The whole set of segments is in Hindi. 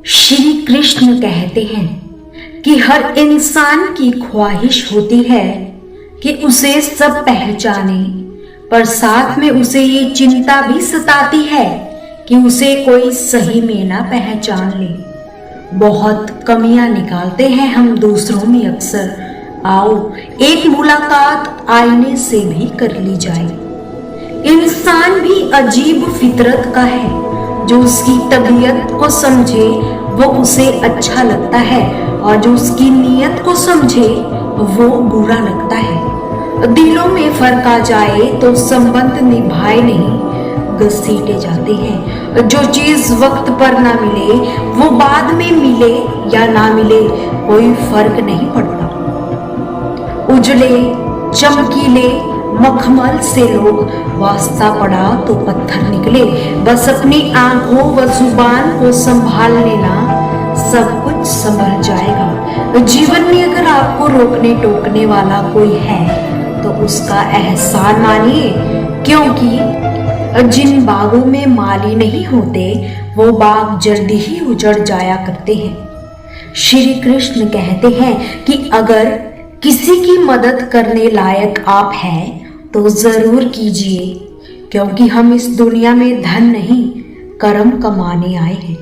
श्री कृष्ण कहते हैं कि हर इंसान की ख्वाहिश होती है कि उसे सब पहचाने, पर साथ में उसे ये चिंता भी सताती है कि उसे कोई सही में ना पहचान ले। बहुत कमियां निकालते हैं हम दूसरों में अक्सर। आओ एक मुलाकात आईने से भी कर ली जाए। इंसान भी अजीब फितरत का है, जो उसकी तबीयत को समझे वो उसे अच्छा लगता है और जो उसकी नीयत को समझे वो बुरा लगता है। दिलों में फर्क आ जाए तो संबंध निभाए नहीं घसीटे जाते हैं। जो चीज वक्त पर ना मिले वो बाद में मिले या ना मिले कोई फर्क नहीं पड़ता। उजले चमकीले मखमल से लोग वास्ता पड़ा तो पत्थर निकले। बस अपनी आंखों व जुबान को संभाल लेना, सब कुछ संभल जाएगा। जीवन में अगर आपको रोकने टोकने वाला कोई है तो उसका एहसान मानिए, क्योंकि जिन बागों में माली नहीं होते वो बाग जल्दी ही उजड़ जाया करते हैं। श्री कृष्ण कहते हैं कि अगर किसी की मदद करने लायक आप हैं तो जरूर कीजिए, क्योंकि हम इस दुनिया में धन नहीं कर्म कमाने आए हैं।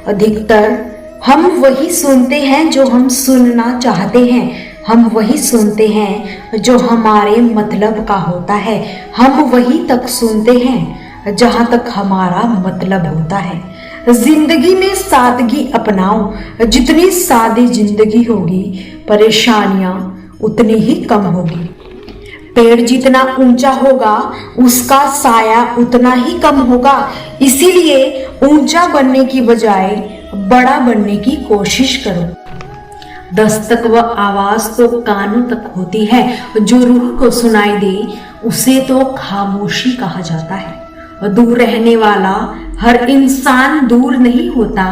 अधिकतर हम वही सुनते हैं जो हम सुनना चाहते हैं, हम वही सुनते हैं जो हमारे मतलब का होता है, हम वही तक सुनते हैं जहां तक हमारा मतलब होता है। जिंदगी में सादगी अपनाओ। जितनी सादी जिंदगी होगी परेशानियां उतनी ही कम होगी। पेड़ जितना ऊंचा होगा उसका साया उतना ही कम होगा। इसीलिए ऊंचा बनने की बजाय बड़ा बनने की कोशिश करो। दस्तक व आवाज तो कानों तक होती है, जो रूह को सुनाई दे उसे तो खामोशी कहा जाता है। दूर रहने वाला हर इंसान दूर नहीं होता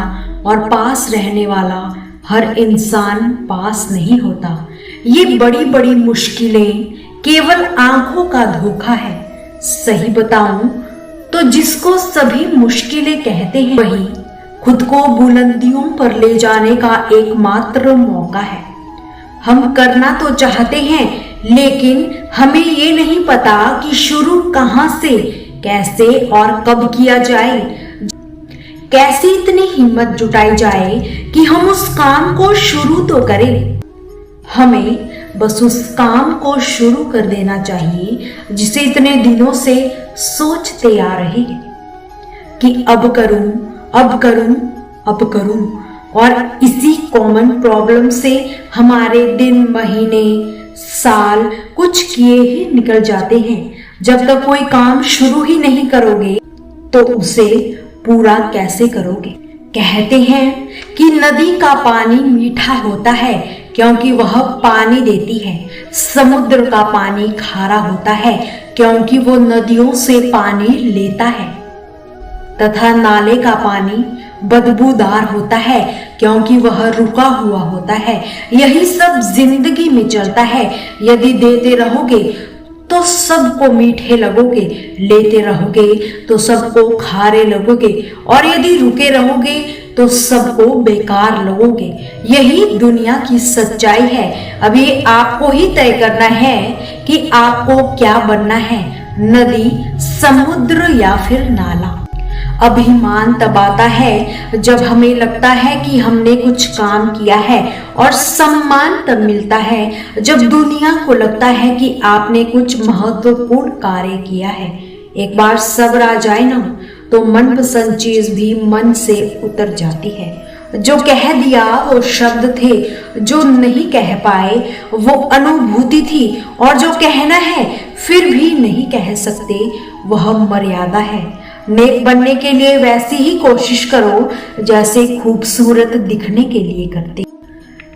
और पास रहने वाला हर इंसान पास नहीं होता। ये बड़ी बड़ी मुश्किलें केवल आंखों का धोखा है। सही बताऊं तो जिसको सभी मुश्किलें कहते हैं वही खुद को बुलंदियों पर ले जाने का एकमात्र मौका है। हम करना तो चाहते हैं, लेकिन हमें ये नहीं पता कि शुरू कहां से, कैसे और कब किया जाए। कैसे इतनी हिम्मत जुटाई जाए कि हम उस काम को शुरू तो करें। हमें बस उस काम को शुरू कर देना चाहिए जिसे इतने दिनों से सोचते आ रहे हैं कि अब करूं, अब करूं, अब करूं। और इसी कॉमन प्रॉब्लम से हमारे दिन, महीने, साल कुछ किए ही निकल जाते हैं। जब तक कोई काम शुरू ही नहीं करोगे तो उसे पूरा कैसे करोगे। कहते हैं कि नदी का पानी मीठा होता है क्योंकि वह पानी देती है। समुद्र का पानी खारा होता है क्योंकि वो नदियों से पानी लेता है। तथा नाले का पानी बदबूदार होता है क्योंकि वह रुका हुआ होता है। यही सब जिंदगी में चलता है। यदि देते रहोगे तो सबको मीठे लगोगे, लेते रहोगे तो सबको खारे लगोगे, और यदि रुके रहोगे तो सबको बेकार लगोगे। यही दुनिया की सच्चाई है। अब ये आपको ही तय करना है कि आपको क्या बनना है, नदी, समुद्र या फिर नाला। अभिमान तब आता है जब हमें लगता है कि हमने कुछ काम किया है, और सम्मान तब मिलता है जब दुनिया को लगता है कि आपने कुछ महत्वपूर्ण कार्य किया है। एक बार सब्र आ जाए ना तो मनपसंद चीज भी मन से उतर जाती है। जो कह दिया वो शब्द थे, जो नहीं कह पाए वो अनुभूति थी, और जो कहना है फिर भी नहीं कह सकते वह मर्यादा है। नेक बनने के लिए वैसी ही कोशिश करो जैसे खूबसूरत दिखने के लिए करते।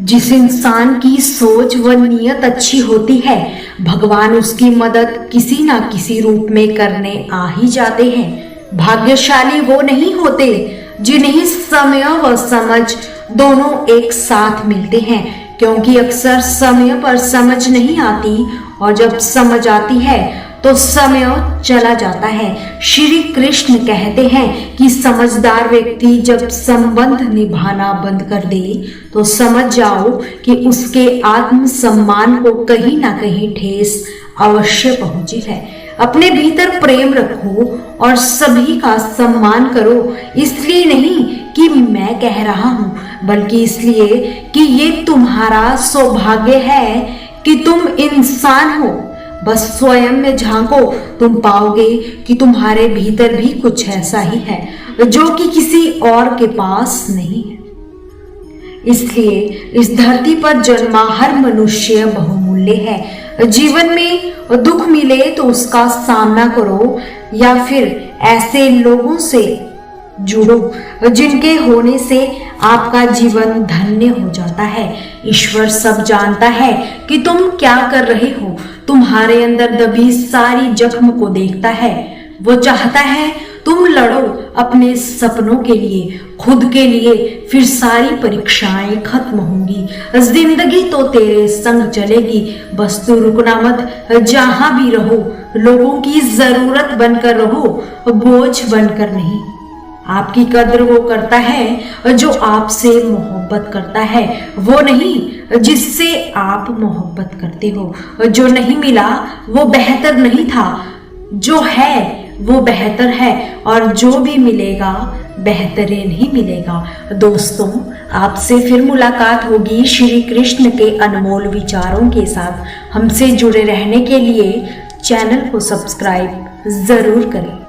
जिस इंसान की सोच व नीयत अच्छी होती है भगवान उसकी मदद किसी ना किसी रूप में करने आ ही जाते हैं। भाग्यशाली वो नहीं होते जिन्हें समय व समझ दोनों एक साथ मिलते हैं, क्योंकि अक्सर समय पर समझ नहीं आती और जब समझ आती है तो समय चला जाता है। श्री कृष्ण कहते हैं कि समझदार व्यक्ति जब संबंध निभाना बंद कर दे तो समझ जाओ कि उसके आत्म सम्मान को कहीं ना कहीं ठेस अवश्य पहुंची है। अपने भीतर प्रेम रखो और सभी का सम्मान करो, इसलिए नहीं कि मैं कह रहा हूं, बल्कि इसलिए कि ये तुम्हारा सौभाग्य है कि तुम इंसान हो। बस स्वयं में झांको, तुम पाओगे कि तुम्हारे भीतर भी कुछ ऐसा ही है जो कि किसी और के पास नहीं है। इसलिए इस धरती पर जन्मा हर मनुष्य बहुमूल्य है। जीवन में दुख मिले तो उसका सामना करो या फिर ऐसे लोगों से जुड़ो जिनके होने से आपका जीवन धन्य हो जाता है। ईश्वर सब जानता है कि तुम क्या कर रहे हो, तुम्हारे अंदर दबी सारी जख्म को देखता है। वो चाहता है तुम लड़ो अपने सपनों के लिए, खुद के लिए, फिर सारी परीक्षाएं खत्म होंगी। जिंदगी तो तेरे संग चलेगी, बस तू रुकना मत। जहां भी रहो लोगों की जरूरत बनकर रहो, बोझ बनकर नहीं। आपकी कद्र वो करता है जो आपसे मोहब्बत करता है, वो नहीं जिससे आप मोहब्बत करते हो। जो नहीं मिला वो बेहतर नहीं था, जो है वो बेहतर है, और जो भी मिलेगा बेहतरीन ही मिलेगा। दोस्तों, आपसे फिर मुलाकात होगी श्री कृष्ण के अनमोल विचारों के साथ। हमसे जुड़े रहने के लिए चैनल को सब्सक्राइब जरूर करें।